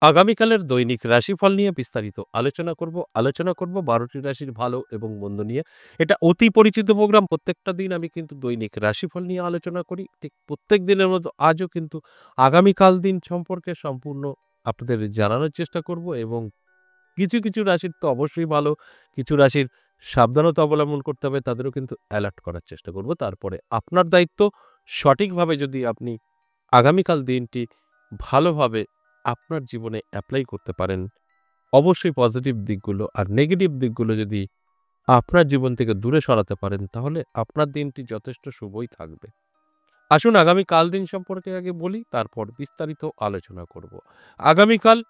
আগামীকালের দৈনিক রাশিফল নিয়ে বিস্তারিত আলোচনা করব ১২টি রাশির ভালো এবং মন্দ নিয়ে। এটা অতি পরিচিত প্রোগ্রাম। প্রত্যেকটা দিন আমি কিন্তু দৈনিক রাশিফল নিয়ে আলোচনা করি। ঠিক প্রত্যেক দিনের মতো আজও কিন্তু আগামীকাল দিন সম্পর্কে সম্পূর্ণ আপনাদের জানানোর চেষ্টা করব এবং কিছু রাশির তো অবশ্যই ভালো, কিছু রাশির সাবধানতা অবলম্বন করতে হবে, তাদেরও কিন্তু অ্যালার্ট করার চেষ্টা করব। তারপরে আপনার দায়িত্ব সঠিকভাবে যদি আপনি আগামীকাল দিনটি ভালোভাবে আপনার জীবনে এপ্লাই করতে পারেন, অবশ্যই পজিটিভ দিকগুলো আর নেগেটিভ দিকগুলো যদি আপনার জীবন থেকে দূরে সরাতে পারেন, তাহলে আপনার দিনটি যথেষ্ট শুভই থাকবে। আসুন আগামীকাল দিন সম্পর্কে আগে বলি, তারপর বিস্তারিত আলোচনা করব। আগামীকাল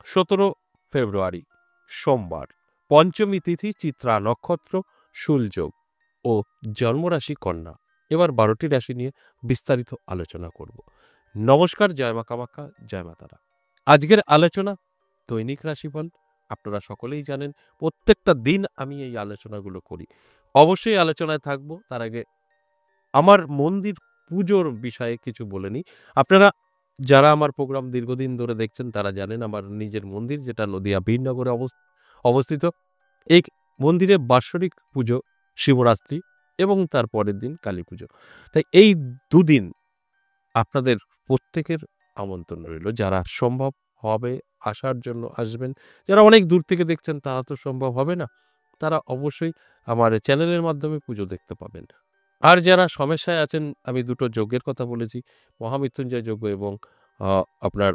১৭ ফেব্রুয়ারি সোমবার, পঞ্চমী তিথি, চিত্রা নক্ষত্র, শুলযোগ ও জন্মরাশি কন্যা। এবার ১২টি রাশি নিয়ে বিস্তারিত আলোচনা করব। নমস্কার, জয় মা কামাখ্যা, জয় মা তারা। আজকের আলোচনা দৈনিক রাশিফল। আপনারা সকলেই জানেন প্রত্যেকটা দিন আমি এই আলোচনাগুলো করি। অবশ্যই আলোচনায় থাকব। তার আগে আমার মন্দির পুজোর বিষয়ে কিছু বলে নিই। আপনারা যারা আমার প্রোগ্রাম দীর্ঘদিন ধরে দেখছেন তারা জানেন আমার নিজের মন্দির, যেটা নদিয়া বীরনগরে অবস্থিত। এই মন্দিরে বাৎসরিক পুজো শিবরাত্রি এবং তার পরের দিন কালীপুজো। তাই এই দুদিন আপনাদের প্রত্যেকের আমন্ত্রণ রইল। যারা সম্ভব হবে আসার জন্য আসবেন। যারা অনেক দূর থেকে দেখছেন তারা তো সম্ভব হবে না। তারা অবশ্যই আমার চ্যানেলের মাধ্যমে পুজো দেখতে পাবেন। আর যারা সমস্যায় আছেন, আমি দুটো যজ্ঞের কথা বলেছি। মহামৃত্যুঞ্জয় যজ্ঞ এবং আ আপনার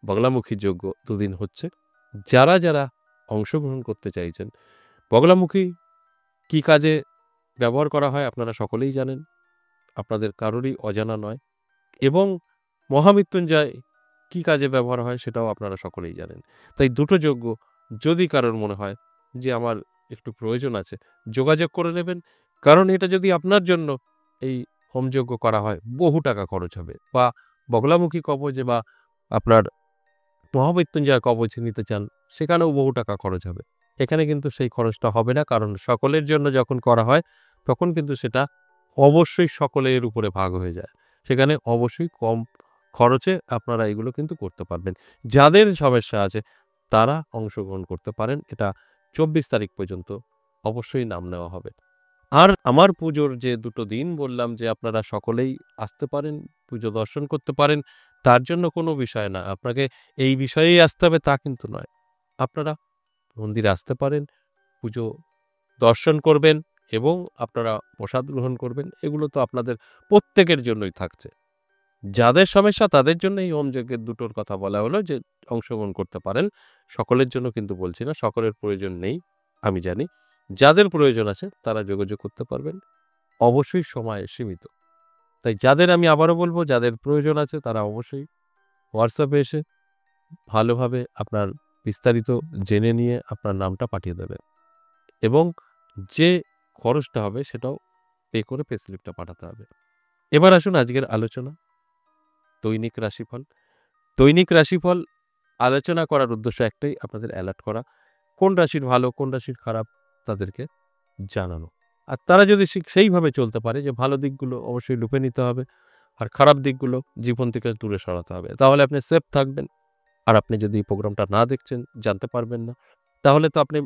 বগলামুখী যজ্ঞ দুদিন হচ্ছে। যারা অংশগ্রহণ করতে চাইছেন, বগলামুখী কি কাজে ব্যবহার করা হয় আপনারা সকলেই জানেন। আপনাদের কারোরই অজানা নয়। এবং মহামৃত্যুঞ্জয় কি কাজে ব্যবহার হয় সেটাও আপনারা সকলেই জানেন। তাই দুটো যজ্ঞ যদি কারোর মনে হয় যে আমার একটু প্রয়োজন আছে, যোগাযোগ করে নেবেন। কারণ এটা যদি আপনার জন্য এই হোমযজ্ঞ করা হয়, বহু টাকা খরচ হবে। বা বগলামুখী কবচ বা আপনার মহামৃত্যুঞ্জয় কবচ নিতে চান, সেখানেও বহু টাকা খরচ হবে। এখানে কিন্তু সেই খরচটা হবে না, কারণ সকলের জন্য যখন করা হয় তখন কিন্তু সেটা অবশ্যই সকলের উপরে ভাগ হয়ে যায়। সেখানে অবশ্যই কম খরচে আপনারা এগুলো কিন্তু করতে পারবেন। যাদের সমস্যা আছে তারা অংশগ্রহণ করতে পারেন। এটা ২৪ তারিখ পর্যন্ত অবশ্যই নাম নেওয়া হবে। আর আমার পুজোর যে দুটো দিন বললাম যে আপনারা সকলেই আসতে পারেন, পুজো দর্শন করতে পারেন, তার জন্য কোনো বিষয় না। আপনাকে এই বিষয়েই আসতে হবে তা কিন্তু নয়। আপনারা মন্দিরে আসতে পারেন, পুজো দর্শন করবেন এবং আপনারা প্রসাদ গ্রহণ করবেন। এগুলো তো আপনাদের প্রত্যেকের জন্যই থাকছে। যাদের সমস্যা তাদের জন্য এই হোমযজ্ঞের দুটোর কথা বলা হলো যে অংশগ্রহণ করতে পারেন। সকলের জন্য কিন্তু বলছি না, সকলের প্রয়োজন নেই, আমি জানি। যাদের প্রয়োজন আছে তারা যোগাযোগ করতে পারবেন। অবশ্যই সময় সীমিত। তাই যাদের আমি আবারও বলব, যাদের প্রয়োজন আছে তারা অবশ্যই হোয়াটসঅ্যাপে এসে ভালোভাবে আপনার বিস্তারিত জেনে নিয়ে আপনার নামটা পাঠিয়ে দেবেন এবং যে খরচটা হবে সেটাও পে করে পে স্লিপটা পাঠাতে হবে। এবার আসুন আজকের আলোচনা, দৈনিক রাশিফল। দৈনিক রাশিফল আলোচনা করার উদ্দেশ্য একটাই, আপনাদের অ্যালার্ট করা। কোন রাশির ভালো, কোন রাশির খারাপ তাদেরকে জানানো। আর তারা যদি সেইভাবে চলতে পারে যে ভালো দিকগুলো অবশ্যই লুপে নিতে হবে আর খারাপ দিকগুলো জীবন থেকে দূরে সরাতে হবে। তাহলে আপনি সেফ থাকবেন। আর আপনি যদি এই প্রোগ্রামটা না দেখছেন, জানতে পারবেন না। তাহলে তো আপনি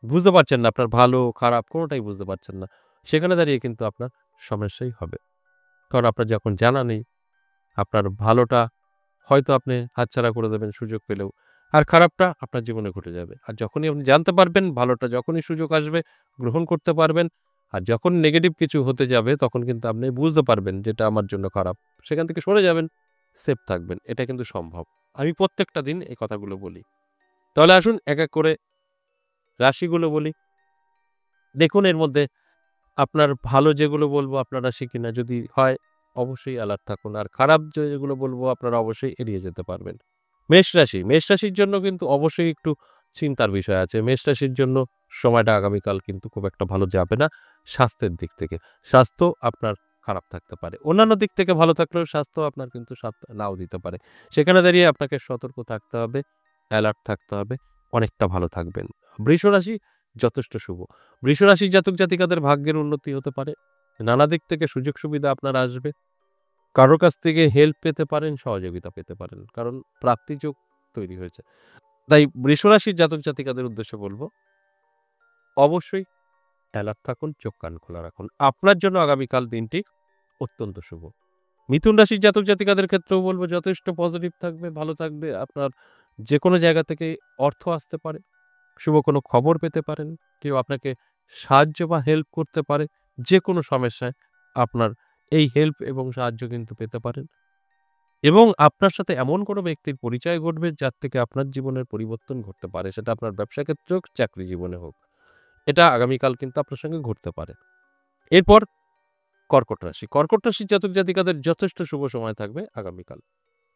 বুঝতে পারছেন না, আপনার ভালো খারাপ কোনটাই বুঝতে পারছেন না। সেখানে দাঁড়িয়ে কিন্তু আপনার সমস্যাই হবে। কারণ আপনার যখন জানা নেই, আপনার ভালোটা হয়তো আপনি হাতছাড়া করে দেবেন সুযোগ পেলেও। আর খারাপটা আপনার জীবনে ঘটে যাবে। আর যখনই আপনি জানতে পারবেন, ভালোটা যখনই সুযোগ আসবে গ্রহণ করতে পারবেন। আর যখন নেগেটিভ কিছু হতে যাবে তখন কিন্তু আপনি বুঝতে পারবেন যেটা আমার জন্য খারাপ। সেখান থেকে সরে যাবেন, সেফ থাকবেন। এটা কিন্তু সম্ভব। আমি প্রত্যেকটা দিন এই কথাগুলো বলি। তাহলে আসুন এক করে রাশিগুলো বলি। দেখুন এর মধ্যে আপনার ভালো যেগুলো বলবো আপনার রাশি কিনা, যদি হয় অবশ্যই অ্যালার্ট থাকুন। আর খারাপ যেগুলো বলবো আপনারা অবশ্যই এড়িয়ে যেতে পারবেন। মেষ রাশি, মেষ রাশির জন্য কিন্তু অবশ্যই একটু চিন্তার বিষয় আছে। মেষ রাশির জন্য সময়টা আগামীকাল কিন্তু খুব একটা ভালো যাবে না স্বাস্থ্যের দিক থেকে। স্বাস্থ্য আপনার খারাপ থাকতে পারে। অন্যান্য দিক থেকে ভালো থাকলেও স্বাস্থ্য আপনার কিন্তু সাথ নাও দিতে পারে। সেখানে দাঁড়িয়ে আপনাকে সতর্ক থাকতে হবে, অ্যালার্ট থাকতে হবে, অনেকটা ভালো থাকবেন। বৃষ রাশি যথেষ্ট শুভ। বৃষ রাশির জাতক জাতিকাদের ভাগ্যের উন্নতি হতে পারে। নানা দিক থেকে সুযোগ সুবিধা আপনার আসবে। কারো কাছ থেকে হেল্প পেতে পারেন, সহযোগিতা পেতে পারেন। কারণ প্রাপ্তিযোগ তৈরি হয়েছে। তাই বৃষরাশির জাতক জাতিকাদের উদ্দেশ্যে বলবো, অবশ্যই অ্যালার্ট থাকুন, চোখ কান খোলা রাখুন। আপনার জন্য আগামীকাল দিনটি অত্যন্ত শুভ। মিথুন রাশির জাতক জাতিকাদের ক্ষেত্রেও বলবো যথেষ্ট পজিটিভ থাকবে, ভালো থাকবে। আপনার যেকোনো জায়গা থেকে অর্থ আসতে পারে, শুভ কোনো খবর পেতে পারেন, কেউ আপনাকে সাহায্য বা হেল্প করতে পারে। যেকোনো সমস্যায় আপনার এই হেল্প এবং সাহায্য কিন্তু পেতে পারেন এবং আপনার সাথে এমন কোনো ব্যক্তির পরিচয় ঘটবে যার থেকে আপনার জীবনের পরিবর্তন ঘটতে পারে। সেটা আপনার ব্যবসা ক্ষেত্রে হোক, চাকরি জীবনে হোক। এটা আগামীকাল কিন্তু আপনার সঙ্গে ঘটতে পারে। এরপর কর্কট রাশি। কর্কট রাশির জাতক জাতিকাদের যথেষ্ট শুভ সময় থাকবে আগামীকাল।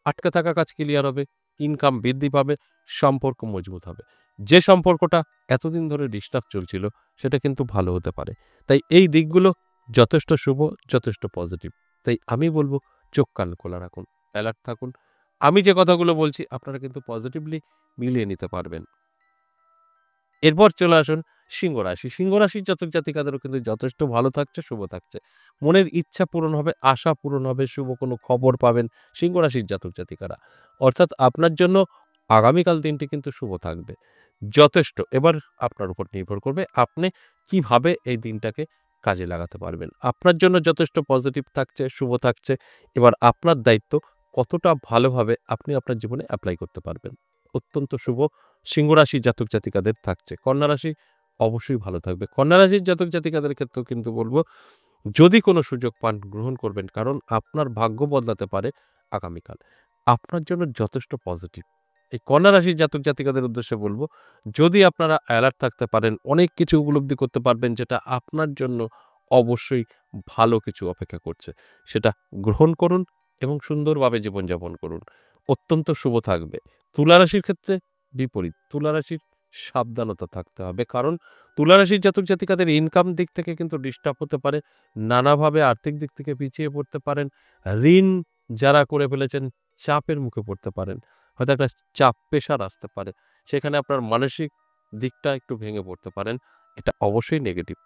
আটকে থাকা কাজ ক্লিয়ার হবে, ইনকাম বৃদ্ধি পাবে, সম্পর্ক মজবুত হবে। যে সম্পর্কটা এতদিন ধরে ডিস্টার্ব চলছিল সেটা কিন্তু ভালো হতে পারে। তাই এই দিকগুলো যথেষ্ট শুভ, যথেষ্ট পজিটিভ। তাই আমি বলব চোখ কান খোলা রাখুন, অ্যালার্ট থাকুন। আমি যে কথাগুলো বলছি আপনারা কিন্তু পজিটিভলি মিলিয়ে নিতে পারবেন। এরপর চলে আসুন সিংহ রাশি। সিংহ রাশির জাতক জাতিকাদেরও কিন্তু যথেষ্ট ভালো থাকছে, শুভ থাকছে। মনের ইচ্ছা পূরণ হবে, আশা পূরণ হবে, শুভ কোনো খবর পাবেন সিংহ রাশির জাতক জাতিকারা। অর্থাৎ আপনার জন্য আগামীকাল দিনটি কিন্তু শুভ থাকবে। যথেষ্ট। এবার আপনার উপর নির্ভর করবে আপনি কিভাবে এই দিনটাকে কাজে লাগাতে পারবেন। আপনার জন্য যথেষ্ট পজিটিভ থাকছে, শুভ থাকছে। এবার আপনার দায়িত্ব কতটা ভালোভাবে আপনি আপনার জীবনে এপ্লাই করতে পারবেন। অত্যন্ত শুভ সিংহ রাশির জাতক জাতিকাদের থাকছে। কন্যা রাশি অবশ্যই ভালো থাকবে। কন্যা রাশির জাতক জাতিকাদের ক্ষেত্রেও কিন্তু বলবো যদি কোনো সুযোগ পান গ্রহণ করবেন, কারণ আপনার ভাগ্য বদলাতে পারে আগামীকাল। আপনার জন্য যথেষ্ট পজিটিভ। এই কন্যা রাশির জাতক জাতিকাদের উদ্দেশ্যে বলবো যদি আপনারা অ্যালার্ট থাকতে পারেন, অনেক কিছু উপলব্ধি করতে পারবেন যেটা আপনার জন্য অবশ্যই ভালো কিছু অপেক্ষা করছে। সেটা গ্রহণ করুন এবং সুন্দরভাবে জীবনযাপন করুন। অত্যন্ত শুভ থাকবে। তুলা রাশির ক্ষেত্রে বিপরীত। তুলা রাশির সাবধানতা থাকতে হবে। কারণ তুলা রাশির জাতক জাতিকাদের ইনকাম দিক থেকে কিন্তু ডিস্টার্ব হতে পারে। নানাভাবে আর্থিক দিক থেকে পিছিয়ে পড়তে পারেন। ঋণ যারা করে ফেলেছেন চাপের মুখে পড়তে পারেন। হয়তো একটা চাপ, প্রেশার আসতে পারে। সেখানে আপনার মানসিক দিকটা একটু ভেঙে পড়তে পারেন। এটা অবশ্যই নেগেটিভ।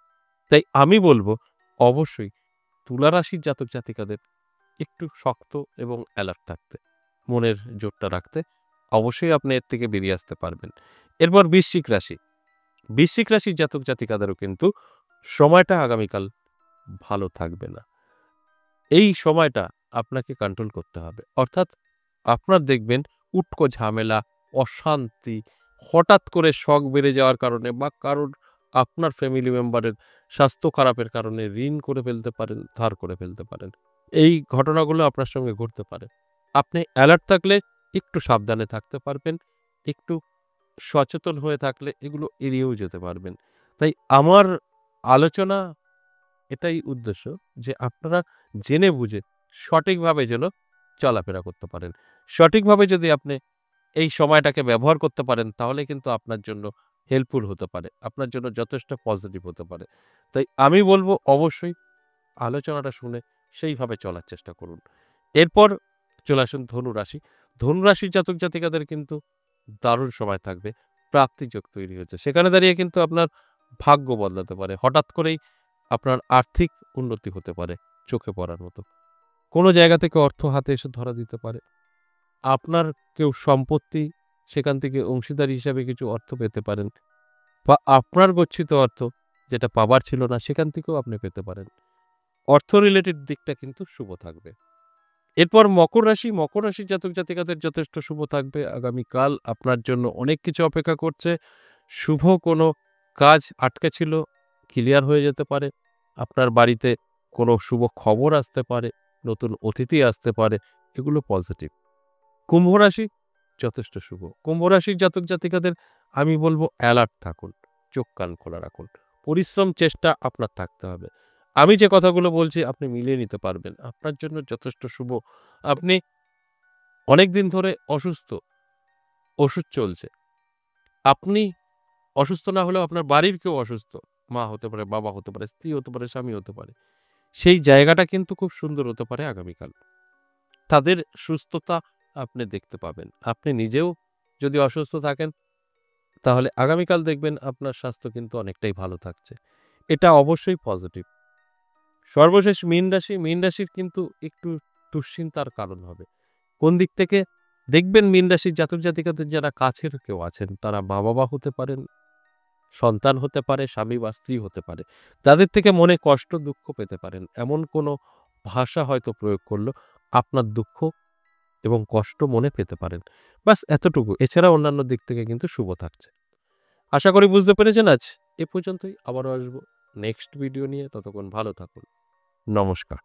তাই আমি বলব অবশ্যই তুলা রাশির জাতক জাতিকাদের একটু শক্ত এবং অ্যালার্ট থাকতে, মনের জোরটা রাখতে। অবশ্যই আপনি এর থেকে বেরিয়ে আসতে পারবেন। এরপর বৃশ্চিক রাশি। বৃশ্চিক রাশির জাতক জাতিকাদেরও কিন্তু সময়টা আগামীকাল ভালো থাকবে না। এই সময়টা আপনাকে কন্ট্রোল করতে হবে। অর্থাৎ আপনার দেখবেন উটকো ঝামেলা, অশান্তি, হঠাৎ করে শক বেড়ে যাওয়ার কারণে বা কারোর আপনার ফ্যামিলি মেম্বারের স্বাস্থ্য খারাপের কারণে ঋণ করে ফেলতে পারেন, ধার করে ফেলতে পারেন। এই ঘটনাগুলো আপনার সঙ্গে ঘটতে পারে। আপনি অ্যালার্ট থাকলে একটু সাবধানে থাকতে পারবেন, একটু সচেতন হয়ে থাকলে এগুলো এড়িয়েও যেতে পারবেন। তাই আমার আলোচনা এটাই উদ্দেশ্য যে আপনারা জেনে বুঝে সঠিকভাবে যেন চলাফেরা করতে পারেন। সঠিকভাবে যদি আপনি এই সময়টাকে ব্যবহার করতে পারেন তাহলে কিন্তু আপনার জন্য হেল্পফুল হতে পারে। আপনার জন্য যথেষ্ট পজিটিভ হতে পারে। তাই আমি বলব অবশ্যই আলোচনাটা শুনে সেইভাবে চলার চেষ্টা করুন। এরপর চলে আসুন ধনু রাশি। ধনু রাশির জাতক জাতিকাদের কিন্তু দারুণ সময় থাকবে। প্রাপ্তিযোগ তৈরি হয়েছে। সেখানে দাঁড়িয়ে কিন্তু আপনার ভাগ্য বদলাতে পারে। হঠাৎ করেই আপনার আর্থিক উন্নতি হতে পারে চোখে পড়ার মতো। কোনো জায়গা থেকে অর্থ হাতে এসে ধরা দিতে পারে। আপনার কেউ সম্পত্তি সেখান থেকে অংশীদারি হিসাবে কিছু অর্থ পেতে পারেন বা আপনার গচ্ছিত অর্থ যেটা পাবার ছিল না সেখান থেকেও আপনি পেতে পারেন। অর্থ রিলেটেড দিকটা কিন্তু শুভ থাকবে। এরপর মকর রাশি। মকর রাশির জাতক জাতিকাদের যথেষ্ট শুভ থাকবে। আগামীকাল আপনার জন্য অনেক কিছু অপেক্ষা করছে। শুভ কোনো কাজ আটকে ছিল, ক্লিয়ার হয়ে যেতে পারে। আপনার বাড়িতে কোনো শুভ খবর আসতে পারে, নতুন অতিথি আসতে পারে। এগুলো পজিটিভ। কুম্ভ রাশি যথেষ্ট শুভ। কুম্ভ রাশির জাতক জাতিকাদের আমি বলব অ্যালার্ট থাকুন, চোখ কান খোলা রাখুন। পরিশ্রম চেষ্টা আপনার থাকতে হবে। আমি যে কথাগুলো বলছি আপনি মিলিয়ে নিতে পারবেন। আপনার জন্য যথেষ্ট শুভ। আপনি অনেকদিন ধরে অসুস্থ, ওষুধ চলছে। আপনি অসুস্থ না হলেও আপনার বাড়ির কেউ অসুস্থ। মা হতে পারে, বাবা হতে পারে, স্ত্রী হতে পারে, স্বামী হতে পারে। সেই জায়গাটা কিন্তু খুব সুন্দর হতে পারে আগামীকাল। তাদের সুস্থতা আপনি দেখতে পাবেন। আপনি নিজেও যদি অসুস্থ থাকেন তাহলে আগামীকাল দেখবেন আপনার স্বাস্থ্য কিন্তু অনেকটাই ভালো থাকছে। এটা অবশ্যই পজিটিভ। সর্বশেষ মীন রাশি। মীন রাশির কিন্তু একটু দুশ্চিন্তার কারণ হবে। কোন দিক থেকে? দেখবেন মীন রাশির জাতক জাতিকাদের যারা কাছের কেউ আছেন তারা মা বাবা হতে পারেন, সন্তান হতে পারে, স্বামী বা স্ত্রী হতে পারে, তাদের থেকে মনে কষ্ট দুঃখ পেতে পারেন। এমন কোনো ভাষা হয়তো প্রয়োগ করলো আপনার দুঃখ এবং কষ্ট মনে পেতে পারেন। বাস এতটুকু, এছাড়া অন্যান্য দিক থেকে কিন্তু শুভ থাকছে। আশা করি বুঝতে পেরেছেন। আজ এ পর্যন্তই, আবারও আসবো নেক্সট ভিডিও নিয়ে। ততক্ষণ ভালো থাকুন। নমস্কার।